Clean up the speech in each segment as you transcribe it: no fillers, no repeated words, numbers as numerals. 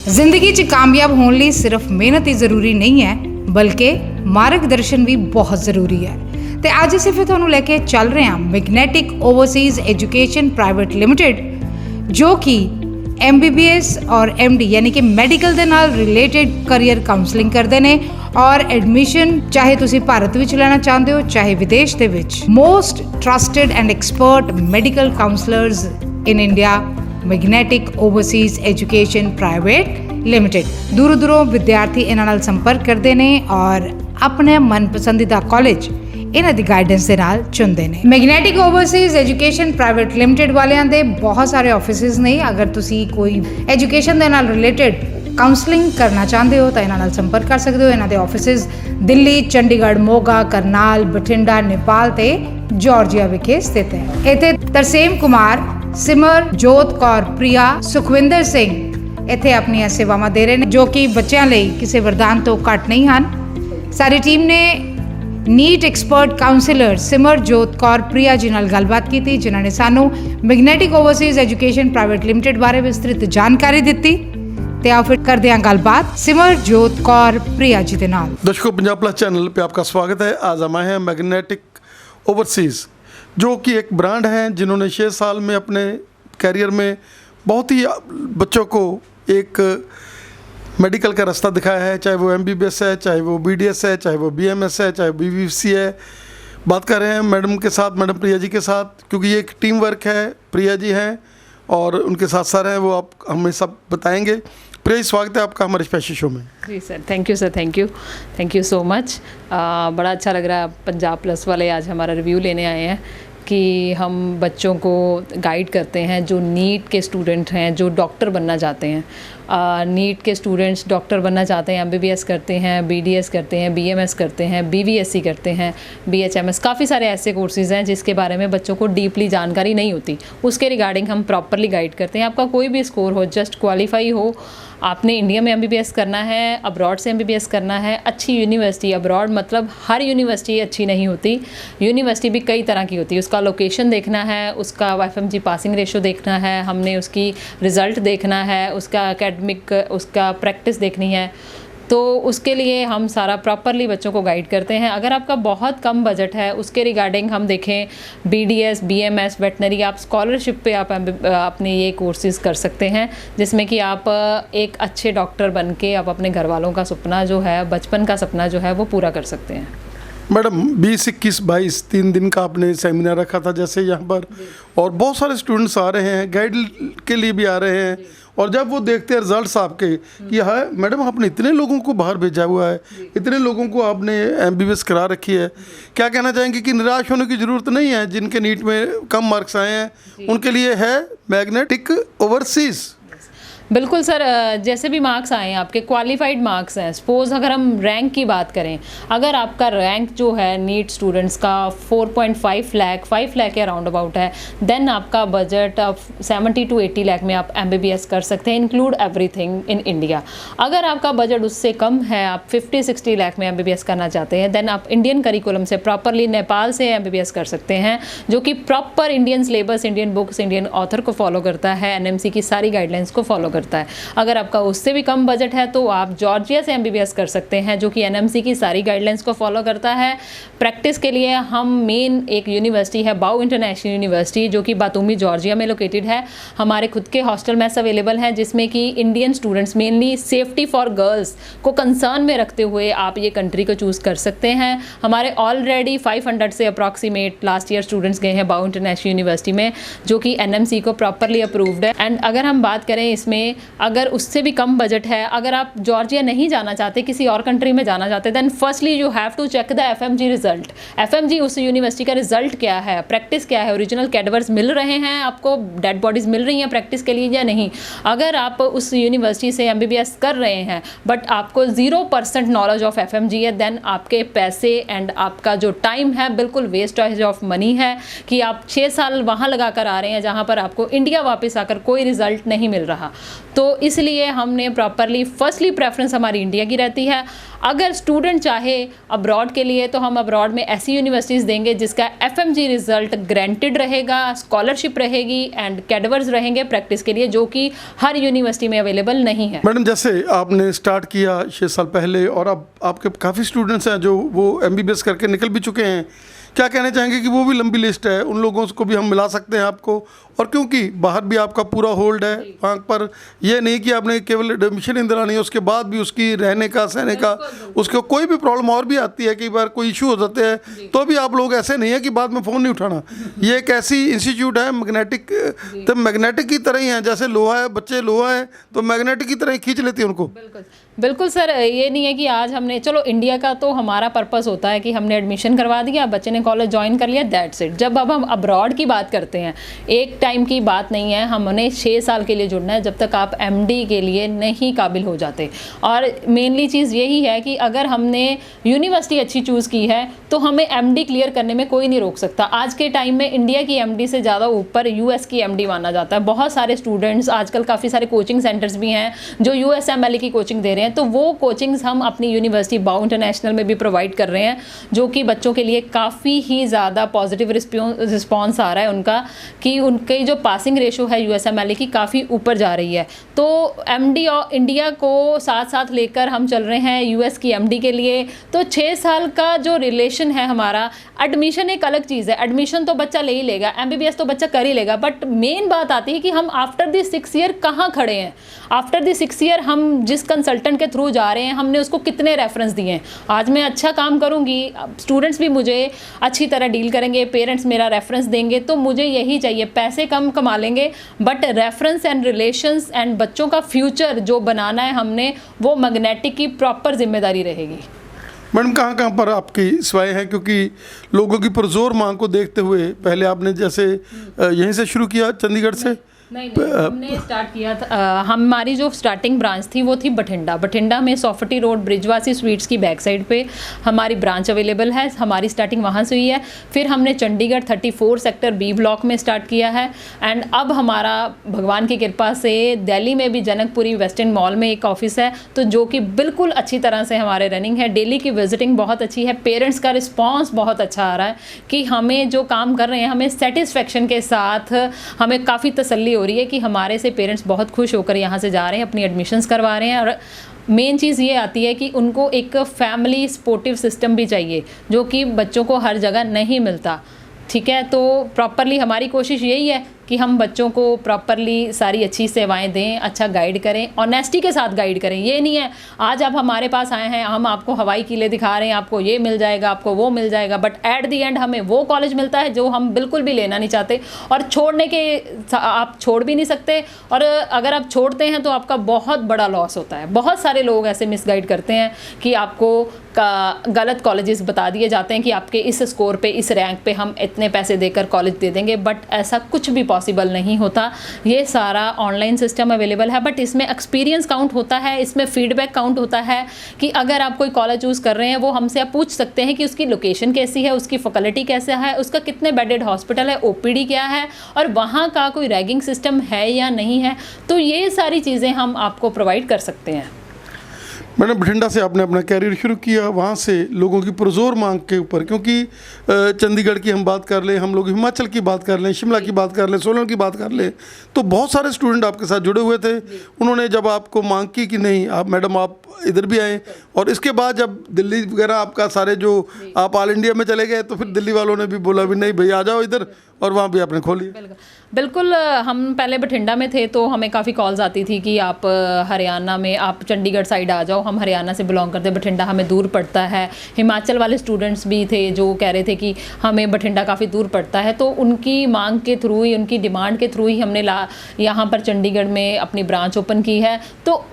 ਜ਼ਿੰਦਗੀ 'ਚ ਕਾਮਯਾਬ ਹੋਣ ਲਈ ਸਿਰਫ ਮਿਹਨਤ ਹੀ ਜ਼ਰੂਰੀ ਨਹੀਂ ਹੈ ਬਲਕਿ ਮਾਰਗਦਰਸ਼ਨ ਵੀ ਬਹੁਤ ਜ਼ਰੂਰੀ ਹੈ ਤੇ ਅੱਜ ਅਸੀਂ ਫਿਰ ਤੁਹਾਨੂੰ ਲੈ ਕੇ ਚੱਲ ਰਹੇ ਹਾਂ magnetic Overseas education private limited ਜੋ ਕਿ MBBS और MD यानी कि ਮੈਡੀਕਲ ਦੇ ਨਾਲ ਰਿਲੇਟਡ ਕਰੀਅਰ ਕਾਉਂਸਲਿੰਗ ਕਰਦੇ ਨੇ ਔਰ ਐਡਮਿਸ਼ਨ ਚਾਹੇ ਤੁਸੀਂ ਭਾਰਤ ਵਿੱਚ ਲੈਣਾ ਚਾਹੁੰਦੇ ਹੋ ਚਾਹੇ ਵਿਦੇਸ਼ ਦੇ ਵਿੱਚ most trusted and expert medical councillors in India magnetic Overseas education private limited ਦੂਰੋਂ ਵਿਦਿਆਰਥੀ ਇਹਨਾਂ ਨਾਲ ਸੰਪਰਕ ਕਰਦੇ ਨੇ ਔਰ ਆਪਣੇ ਮਨਪਸੰਦੀਦਾ ਕਾਲਜ ਇਹਨਾਂ ਦੀ ਗਾਈਡੈਂਸ ਦੇ ਨਾਲ ਚੁਣਦੇ ਨੇ। Magnetic Overseas education private limited ਵਾਲਿਆਂ ਦੇ ਬਹੁਤ ਸਾਰੇ ਆਫਿਸਿਸ ਨੇ। ਅਗਰ ਤੁਸੀਂ ਕੋਈ ਐਜੂਕੇਸ਼ਨ ਦੇ ਨਾਲ ਰਿਲੇਟਡ ਕਾਉਂਸਲਿੰਗ ਕਰਨਾ ਚਾਹੁੰਦੇ ਹੋ ਤਾਂ ਇਹਨਾਂ ਨਾਲ ਸੰਪਰਕ ਕਰ ਸਕਦੇ ਹੋ। ਇਹਨਾਂ ਦੇ ਆਫਿਸਿਸ ਦਿੱਲੀ, ਚੰਡੀਗੜ੍ਹ, ਮੋਗਾ, ਕਰਨਾਲ, ਬਠਿੰਡਾ, ਨੇਪਾਲ ਤੇ ਜਾਰਜੀਆ ਵਿਖੇ ਸਥਿਤ ਹੈ। ਇੱਥੇ ਤਰਸੇਮ ਕੁਮਾਰ, ਸਿਮਰ ਜੋਤ ਕੌਰ, ਪ੍ਰਿਆ, ਸੁਖਵਿੰਦਰ ਸਿੰਘ ਇੱਥੇ ਆਪਣੀਆਂ ਸੇਵਾਵਾਂ ਦੇ ਰਹੇ ਨੇ ਜੋ ਕਿ ਬੱਚਿਆਂ ਲਈ ਕਿਸੇ ਵਰਦਾਨ ਤੋਂ ਘੱਟ ਨਹੀਂ ਹਨ। ਸਾਰੀ ਟੀਮ ਨੇ NEET expert counsellor Simarjot Kaur, Priya ji ਨਾਲ ਗੱਲਬਾਤ ਕੀਤੀ ਜਿਨ੍ਹਾਂ ਨੇ ਸਾਨੂੰ magnetic overseas education private limited बारे विस्तृत जानकारी ਦਿੱਤੀ ਤੇ ਆਓ ਫਿਰ ਕਰਦੇ ਹਾਂ ਗੱਲਬਾत सिमरजोत कौर, प्रिया जी ਦੇ ਨਾਲ। दर्शकों, पंजाब प्लस चैनल पे आपका स्वागत है। आज हम आए हैं मैग्नेटिक ओवरसीज़ जो कि एक ब्रांड है जिन्होंने 6 साल में अपने कैरियर में बहुत ही बच्चों को एक मेडिकल का रास्ता दिखाया है, चाहे वो MBBS है, चाहे वो BDS है, चाहे वो BMS है, चाहे BVC है। बात कर रहे हैं मैडम के साथ, मैडम प्रिया जी के साथ, क्योंकि ये एक टीम वर्क है। प्रिया जी हैं और उनके साथ सर हैं, वो आप हमें सब बताएंगे। प्रिया जी, स्वागत है आपका हमारे स्पेशल शो में। जी sir, thank you sir, thank you so much. बड़ा अच्छा लग रहा है पंजाब प्लस वाले आज हमारा रिव्यू लेने आए हैं कि हम बच्चों को गाइड करते हैं जो नीट के स्टूडेंट हैं, जो डॉक्टर बनना चाहते हैं। नीट के स्टूडेंट्स डॉक्टर बनना चाहते हैं, MBBS करते हैं, BDS करते हैं, BMS करते हैं, BVSC करते हैं, BHMS, काफ़ी सारे ऐसे कोर्सेज़ हैं जिसके बारे में बच्चों को डीपली जानकारी नहीं होती। उसके रिगार्डिंग हम प्रॉपरली गाइड करते हैं। आपका कोई भी स्कोर हो, जस्ट क्वालिफाई हो, आपने इंडिया में MBBS करना है, अब्रॉड से MBBS करना है, अच्छी यूनिवर्सिटी, अब्रॉड मतलब हर यूनिवर्सिटी अच्छी नहीं होती, यूनिवर्सिटी भी कई तरह की होती है। उसका लोकेशन देखना है, उसका FMG पासिंग रेशो देखना है, हमने उसकी रिज़ल्ट देखना है, उसका एकेडमिक, उसका प्रैक्टिस देखनी है। तो उसके लिए हम सारा प्रॉपरली बच्चों को गाइड करते हैं। अगर आपका बहुत कम बजट है उसके रिगार्डिंग हम देखें BDS, BMS, वेटनरी, आप स्कॉलरशिप पे आप अपने ये कोर्सेज़ कर सकते हैं जिसमें कि आप एक अच्छे डॉक्टर बन के आप अपने घर वालों का सपना जो है, बचपन का सपना जो है वो पूरा कर सकते हैं। मैडम 20, 21, 22 3 दिन का आपने सेमिनार रखा था जैसे यहाँ पर, और बहुत सारे स्टूडेंट्स आ रहे हैं, गाइड के लिए भी आ रहे हैं, और जब वो देखते हैं रिजल्ट्स आपके कि हाँ मैडम आपने इतने लोगों को बाहर भेजा हुआ है, इतने लोगों को आपने MBBS करा रखी है, क्या कहना चाहेंगे कि निराश होने की ज़रूरत नहीं है। जिनके नीट में कम मार्क्स आए हैं उनके लिए है मैग्नेटिक ओवरसीज़। बिल्कुल सर, जैसे भी मार्क्स आए हैं आपके क्वालिफाइड मार्क्स हैं। सपोज़ अगर हम रैंक की बात करें, अगर आपका रैंक जो है नीट स्टूडेंट्स का 4.5 लाख 5 लाख के अराउंड अबाउट है, देन आपका बजट 70 to 80 लाख में आप MBBS कर सकते हैं, इंक्लूड एवरीथिंग इन इंडिया। अगर आपका बजट उससे कम है, आप 50-60 लाख में MBBS करना चाहते हैं, देन आप इंडियन करिकुलम से प्रॉपरली नेपाल से MBBS कर सकते हैं जो कि proper Indian syllabus, Indian books, Indian author को फॉलो करता है, NMC की सारी गाइडलाइंस को फॉलो करता है। अगर आपका उससे भी कम बजट है तो आप जॉर्जिया से MBBS कर सकते हैं जो कि NMC की सारी गाइडलाइंस को फॉलो करता है। प्रैक्टिस के लिए हम मेन एक यूनिवर्सिटी है बाउ इंटरनेशनल यूनिवर्सिटी जो कि बातूमी जॉर्जिया में लोकेटेड है। हमारे खुद के हॉस्टल मेस अवेलेबल हैं जिसमें कि Indian students, mainly safety for girls को कंसर्न में रखते हुए आप ये कंट्री को चूज़ कर सकते हैं। हमारे ऑलरेडी 500 से अप्रॉक्सीमेट लास्ट ईयर स्टूडेंट्स गए हैं बाउ इंटरनेशनल यूनिवर्सिटी में जो कि NMC को प्रॉपरली अप्रूव्ड है। एंड अगर हम बात करें इसमें, अगर उससे भी कम बजट है, अगर आप जॉर्जिया नहीं जाना चाहते, किसी और कंट्री में जाना चाहते, then firstly you have to check the FMG result. FMG उस यूनिवर्सिटी का रिजल्ट क्या है, प्रैक्टिस क्या है, ओरिजिनल कैडवर्स मिल रहे हैं आपको, डेड बॉडीज़ मिल रही हैं प्रैक्टिस के लिए या नहीं। अगर आप उस यूनिवर्सिटी से MBBS कर रहे हैं बट आपको 0% नॉलेज ऑफ FMG है, देन आपके पैसे एंड आपका जो टाइम है बिल्कुल वेस्टेज ऑफ मनी है कि आप 6 साल वहाँ लगा कर आ रहे हैं जहाँ पर आपको इंडिया वापस आकर कोई रिजल्ट नहीं मिल रहा। तो इसलिए हमने प्रॉपरली फर्स्टली प्रेफरेंस हमारी इंडिया की रहती है। अगर स्टूडेंट चाहे अब्रॉड के लिए तो हम अब्रॉड में ऐसी यूनिवर्सिटीज़ देंगे जिसका FMG रिजल्ट ग्रांटेड रहेगा, स्कॉलरशिप रहेगी एंड कैडवर्स रहेंगे प्रैक्टिस के लिए, जो कि हर यूनिवर्सिटी में अवेलेबल नहीं है। मैडम, जैसे आपने स्टार्ट किया 6 साल पहले और अब आपके काफ़ी स्टूडेंट्स हैं जो वो MBBS करके निकल भी चुके हैं, क्या कहना चाहेंगे कि वो भी लंबी लिस्ट है, उन लोगों को भी हम मिला सकते हैं आपको? और क्योंकि बाहर भी आपका पूरा होल्ड है वहाँ पर, ये नहीं कि आपने केवल एडमिशन ही दिलानी है, उसके बाद भी उसकी रहने का सहने का उसको कोई भी प्रॉब्लम और भी आती है, कई बार कोई इशू हो जाते हैं, तो भी आप लोग ऐसे नहीं है कि बाद में फ़ोन नहीं उठाना। ये एक ऐसी इंस्टीट्यूट है मैग्नेटिक, तो मैग्नेटिक की तरह ही है, जैसे लोहा है, बच्चे लोहा है तो मैग्नेटिक की तरह ही खींच लेती है उनको। बिल्कुल सर, ये नहीं है कि आज हमने, चलो इंडिया का तो हमारा पर्पस होता है कि हमने एडमिशन करवा दिया, बच्चे ने कॉलेज ज्वाइन कर लिया, दैट्स इट। जब अब हम अब्रॉड की बात करते हैं, एक टाइम की बात नहीं है, हमने 6 साल के लिए जुड़ना है, जब तक आप MD के लिए नहीं काबिल हो जाते। और मेनली चीज़ यही है कि अगर हमने यूनिवर्सिटी अच्छी चूज़ की है तो हमें MD क्लियर करने में कोई नहीं रोक सकता। आज के टाइम में इंडिया की MD से ज़्यादा ऊपर US की MD माना जाता है। बहुत सारे स्टूडेंट्स, आजकल काफ़ी सारे कोचिंग सेंटर्स भी हैं जो USMLE की कोचिंग दे रहे हैं, तो वो कोचिंग्स हम अपनी यूनिवर्सिटी बाउ इंटरनेशनल में भी प्रोवाइड कर रहे हैं, जो कि बच्चों के लिए काफ़ी ही ज़्यादा पॉजिटिव रिस्पॉन्स आ रहा है उनका, कि उनके जो पासिंग रेशो है USMLE की काफ़ी ऊपर जा रही है। तो MD और इंडिया को साथ साथ लेकर हम चल रहे हैं US की MD के लिए। तो 6 साल का जो रिलेशन है हमारा, एडमिशन एक अलग चीज़ है, एडमिशन तो बच्चा ले ही लेगा, MBBS तो बच्चा कर ही लेगा, बट मेन बात आती है कि हम आफ्टर द 6 ईयर कहाँ खड़े हैं। आफ्टर द 6 ईयर हम जिस कंसल्टेंट के थ्रू जा रहे हैं, हमने उसको कितने रेफरेंस दिए हैं। आज मैं अच्छा काम करूँगी, स्टूडेंट्स भी मुझे अच्छी तरह डील करेंगे, पेरेंट्स मेरा रेफरेंस देंगे, तो मुझे यही चाहिए। पैसे कम कमा लेंगे but reference and relations and बच्चों का फ्यूचर जो बनाना है हमने, वो मैग्नेटिक की प्रॉपर जिम्मेदारी रहेगी। मैडम, कहाँ कहाँ पर आपकी सेवाएं हैं? क्योंकि लोगों की पुरजोर मांग को देखते हुए पहले आपने जैसे यहीं से शुरू किया चंडीगढ़ से? नहीं, हमने स्टार्ट किया था, हमारी जो स्टार्टिंग ब्रांच थी वो थी बठिंडा में सोफटी रोड ब्रिजवासी स्वीट्स की बैक साइड पे हमारी ब्रांच अवेलेबल है। हमारी स्टार्टिंग वहाँ से हुई है। फिर हमने चंडीगढ़ 34 सेक्टर B ब्लॉक में स्टार्ट किया है एंड अब हमारा भगवान की कृपा से दिल्ली में भी जनकपुरी वेस्ट एंड मॉल में एक ऑफिस है, तो जो कि बिल्कुल अच्छी तरह से हमारे रनिंग है। डेली की विजिटिंग बहुत अच्छी है, पेरेंट्स का रिस्पॉन्स बहुत अच्छा आ रहा है कि हमें जो काम कर रहे हैं हमें सेटिस्फेक्शन के साथ, हमें काफ़ी तसल्ली हो रही है कि हमारे से पेरेंट्स बहुत खुश होकर यहाँ से जा रहे हैं, अपनी एडमिशन्स करवा रहे हैं। और मेन चीज़ ये आती है कि उनको एक फैमिली सपोर्टिव सिस्टम भी चाहिए, जो कि बच्चों को हर जगह नहीं मिलता। ठीक है, तो प्रॉपरली हमारी कोशिश यही है कि हम बच्चों को प्रॉपरली सारी अच्छी सेवाएं दें, अच्छा गाइड करें, ऑनेस्टी के साथ गाइड करें। ये नहीं है आज आप हमारे पास आए हैं, हम आपको हवाई किले दिखा रहे हैं, आपको ये मिल जाएगा, आपको वो मिल जाएगा, बट एट द एंड हमें वो कॉलेज मिलता है जो हम बिल्कुल भी लेना नहीं चाहते, और छोड़ने के आप छोड़ भी नहीं सकते, और अगर आप छोड़ते हैं तो आपका बहुत बड़ा लॉस होता है। बहुत सारे लोग ऐसे मिसगाइड करते हैं कि आपको गलत कॉलेजेस बता दिए जाते हैं कि आपके इस स्कोर पे, इस रैंक पे हम इतने पैसे देकर कॉलेज दे देंगे, बट ऐसा कुछ भी पॉसिबल नहीं होता। ये सारा ऑनलाइन सिस्टम अवेलेबल है, बट इसमें एक्सपीरियंस काउंट होता है, इसमें फीडबैक काउंट होता है कि अगर आप कोई कॉलेज चूज़ कर रहे हैं, वो हमसे आप पूछ सकते हैं कि उसकी लोकेशन कैसी है, उसकी फैकल्टी कैसा है, उसका कितने बेडेड हॉस्पिटल है, OPD क्या है, और वहाँ का कोई रैगिंग सिस्टम है या नहीं है। तो ये सारी चीज़ें हम आपको प्रोवाइड कर सकते हैं। मैडम, बठिंडा से आपने अपना कैरियर शुरू किया, वहाँ से लोगों की पुरजोर मांग के ऊपर, क्योंकि चंडीगढ़ की हम बात कर लें, हम लोग हिमाचल की बात कर लें, शिमला की बात कर लें, सोलन की बात कर लें, तो बहुत सारे स्टूडेंट आपके साथ जुड़े हुए थे। उन्होंने जब आपको मांग की कि नहीं आप मैडम आप इधर भी आएँ, और इसके बाद जब दिल्ली वगैरह आपका सारे जो आप ऑल इंडिया में चले गए, तो फिर दिल्ली वालों ने भी बोला भी नहीं भाई आ जाओ इधर, और वहाँ भी आपने खोली। बिल्कुल, हम पहले बठिंडा में थे तो हमें काफ़ी कॉल्स आती थी कि आप हरियाणा में, आप चंडीगढ़ साइड आ जाओ। हम हरियाणा से बिलोंग करते, बठिंडा हमें दूर पड़ता है। हिमाचल वाले स्टूडेंट्स भी थे जो कह रहे थे कि हमें बठिंडा काफ़ी दूर पड़ता है, तो उनकी मांग के थ्रू ही, उनकी डिमांड के थ्रू ही हमने यहाँ पर चंडीगढ़ में अपनी ब्रांच ओपन की है। तो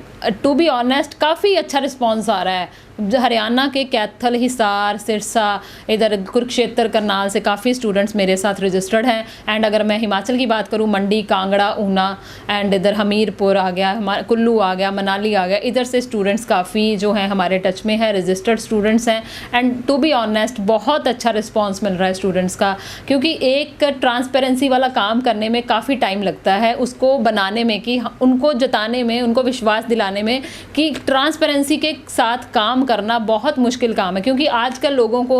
टू बी ऑनेस्ट काफ़ी अच्छा रिस्पॉन्स आ रहा है। हरियाणा के कैथल, हिसार, सिरसा, इधर कुरुक्षेत्र, करनाल से काफ़ी स्टूडेंट्स मेरे साथ रजिस्टर्ड हैं। एंड अगर मैं हिमाचल की बात करूँ, मंडी, कांगड़ा, ऊना एंड इधर हमीरपुर आ गया, हमारा कुल्लू आ गया, मनाली आ गया, इधर से स्टूडेंट्स काफ़ी जो हैं हमारे टच में है, रजिस्टर्ड स्टूडेंट्स हैं। एंड टू बी ऑनेस्ट बहुत अच्छा रिस्पॉन्स मिल रहा है स्टूडेंट्स का, क्योंकि एक ट्रांसपेरेंसी वाला काम करने में काफ़ी टाइम लगता है, उसको बनाने में, कि उनको जताने में, उनको विश्वास दिलाने में कि ट्रांसपेरेंसी के साथ काम करना बहुत मुश्किल काम है। क्योंकि आजकल लोगों को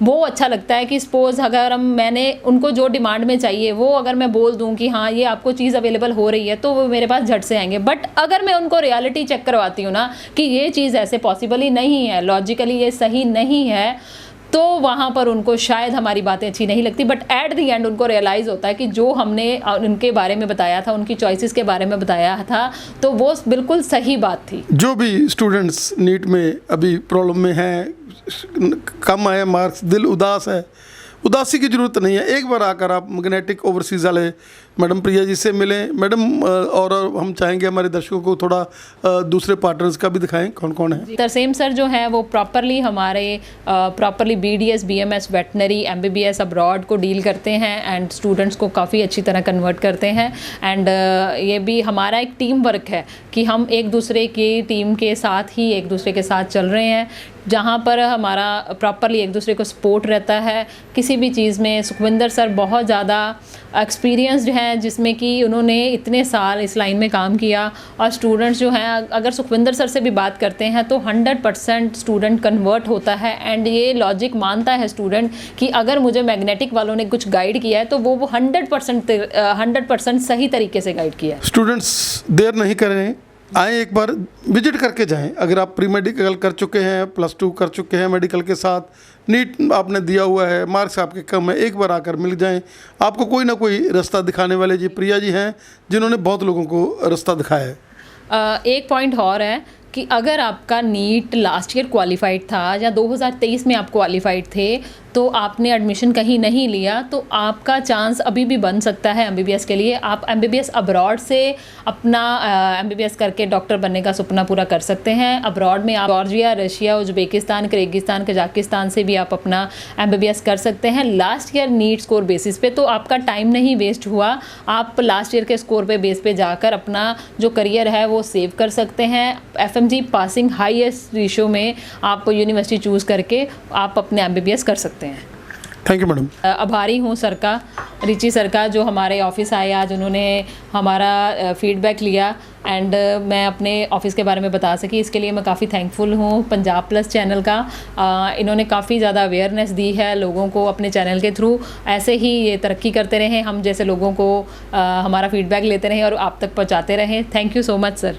वो अच्छा लगता है कि सपोज़ अगर मैंने उनको जो डिमांड में चाहिए वो अगर मैं बोल दूं कि हाँ ये आपको चीज़ अवेलेबल हो रही है, तो वो मेरे पास झट से आएंगे। बट अगर मैं उनको रियलिटी चेक करवाती हूँ ना कि ये चीज़ ऐसे पॉसिबल ही नहीं है, लॉजिकली ये सही नहीं है, तो वहाँ पर उनको शायद हमारी बातें अच्छी नहीं लगती। बट एट दी एंड उनको रियलाइज़ होता है कि जो हमने उनके बारे में बताया था, उनकी चॉइसेस के बारे में बताया था, तो वो बिल्कुल सही बात थी। जो भी स्टूडेंट्स नीट में अभी प्रॉब्लम में हैं, कम आए मार्क्स, दिल उदास है, उदासी की ज़रूरत नहीं है। एक बार आकर आप मैग्नेटिक ओवरसीज़ वाले मैडम प्रिया जी से मिलें। मैडम, और हम चाहेंगे हमारे दर्शकों को थोड़ा दूसरे पार्टनर्स का भी दिखाएं, कौन कौन है। तरसेम सर जो है वो प्रॉपरली हमारे properly BDS, BMS, veterinary, MBBS abroad को डील करते हैं एंड स्टूडेंट्स को काफ़ी अच्छी तरह कन्वर्ट करते हैं। एंड ये भी हमारा एक टीम वर्क है कि हम एक दूसरे की टीम के साथ ही एक दूसरे के साथ चल रहे हैं, जहाँ पर हमारा प्रॉपरली एक दूसरे को सपोर्ट रहता है किसी भी चीज़ में। सुखविंदर सर बहुत ज़्यादा एक्सपीरियंस्ड हैं, जिसमें कि उन्होंने इतने साल इस लाइन में काम किया, और स्टूडेंट्स जो हैं, अगर सुखविंदर सर से भी बात करते हैं तो 100% स्टूडेंट कन्वर्ट होता है। एंड ये लॉजिक मानता है स्टूडेंट कि अगर मुझे मैग्नेटिक वालों ने कुछ गाइड किया है तो वो 100% सही तरीके से गाइड किया है। स्टूडेंट्स देर नहीं करें, आए एक बार विजिट करके जाएं। अगर आप प्री मेडिकल कर चुके हैं, +2 कर चुके हैं मेडिकल के साथ, नीट आपने दिया हुआ है, मार्क्स आपके कम है, एक बार आकर मिल जाएं। आपको कोई ना कोई रास्ता दिखाने वाले जी प्रिया जी हैं, जिन्होंने बहुत लोगों को रास्ता दिखाया है। एक पॉइंट और है कि अगर आपका नीट लास्ट ईयर क्वालिफाइड था या 2023 में आप क्वालिफाइड थे, तो आपने एडमिशन कहीं नहीं लिया, तो आपका चांस अभी भी बन सकता है MBBS के लिए। आप MBBS अब्रॉड से अपना MBBS करके डॉक्टर बनने का सपना पूरा कर सकते हैं। अब्रॉड में आप Georgia, Russia, Uzbekistan, Kyrgyzstan, Kazakhstan से भी आप अपना MBBS कर सकते हैं last year NEET score basis पे। तो आपका टाइम नहीं वेस्ट हुआ, आप लास्ट ईयर के स्कोर पे बेस पे जाकर अपना जो करियर है वो सेव कर सकते हैं। FMG पासिंग हाईएस्ट रेशो में आप यूनिवर्सिटी चूज़ करके आप अपने MBBS कर सकते हैं। Thank you madam. आभारी हूँ सर का, रिची सर का, जो हमारे ऑफिस आए आज, उन्होंने हमारा फीडबैक लिया एंड मैं अपने ऑफिस के बारे में बता सकी, इसके लिए मैं काफ़ी थैंकफुल हूँ। पंजाब प्लस चैनल का इन्होंने काफ़ी ज़्यादा अवेयरनेस दी है लोगों को अपने चैनल के थ्रू। ऐसे ही ये तरक्की करते रहें, हम जैसे लोगों को हमारा फीडबैक लेते रहें और आप तक पहुँचाते रहें। Thank you so much sir.